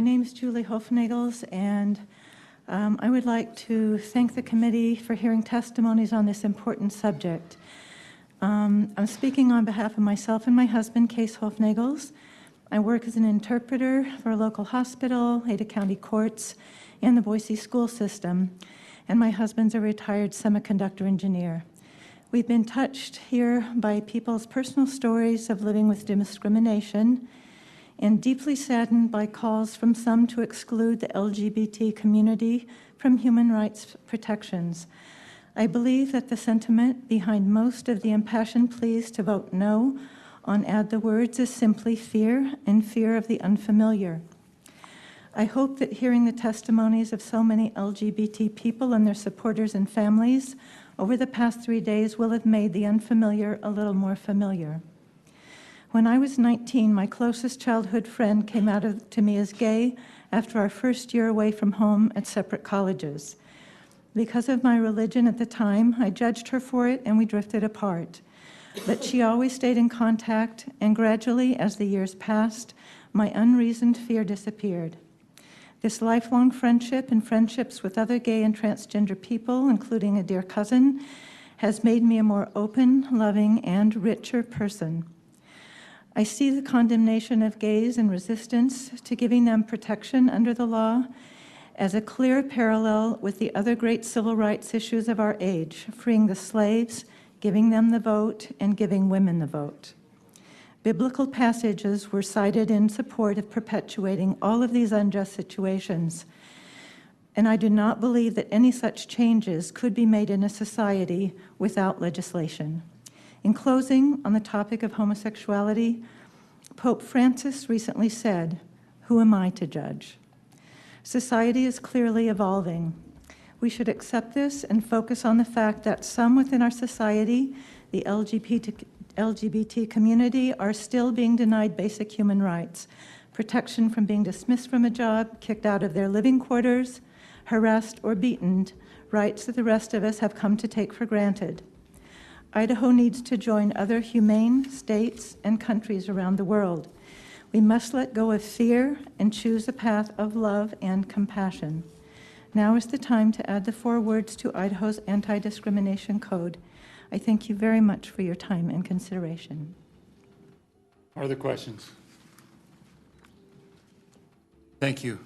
name is Julie Hoefnagels, and I would like to thank the committee for hearing testimonies on this important subject. I'm speaking on behalf of myself and my husband, Case Hoefnagels. I work as an interpreter for a local hospital, Ada County courts, and the Boise school system, and my husband's a retired semiconductor engineer. We've been touched here by people's personal stories of living with discrimination and deeply saddened by calls from some to exclude the LGBT community from human rights protections. I believe that the sentiment behind most of the impassioned pleas to vote no on Add the Words is simply fear and fear of the unfamiliar. I hope that hearing the testimonies of so many LGBT people and their supporters and families over the past 3 days will have made the unfamiliar a little more familiar. When I was 19, my closest childhood friend came out to me as gay after our first year away from home at separate colleges. Because of my religion at the time, I judged her for it and we drifted apart. But she always stayed in contact, and gradually, as the years passed, my unreasoned fear disappeared. This lifelong friendship and friendships with other gay and transgender people, including a dear cousin, has made me a more open, loving, and richer person. I see the condemnation of gays and resistance to giving them protection under the law as a clear parallel with the other great civil rights issues of our age, freeing the slaves, giving them the vote, and giving women the vote. Biblical passages were cited in support of perpetuating all of these unjust situations, and I do not believe that any such changes could be made in a society without legislation. In closing, on the topic of homosexuality, Pope Francis recently said, "Who am I to judge?" Society is clearly evolving. We should accept this and focus on the fact that some within our society, the LGBT community, are still being denied basic human rights, protection from being dismissed from a job, kicked out of their living quarters, harassed or beaten, rights that the rest of us have come to take for granted. Idaho needs to join other humane states and countries around the world. We must let go of fear and choose a path of love and compassion. Now is the time to add the 4 words to Idaho's anti-discrimination code. I thank you very much for your time and consideration. Are there questions? Thank you.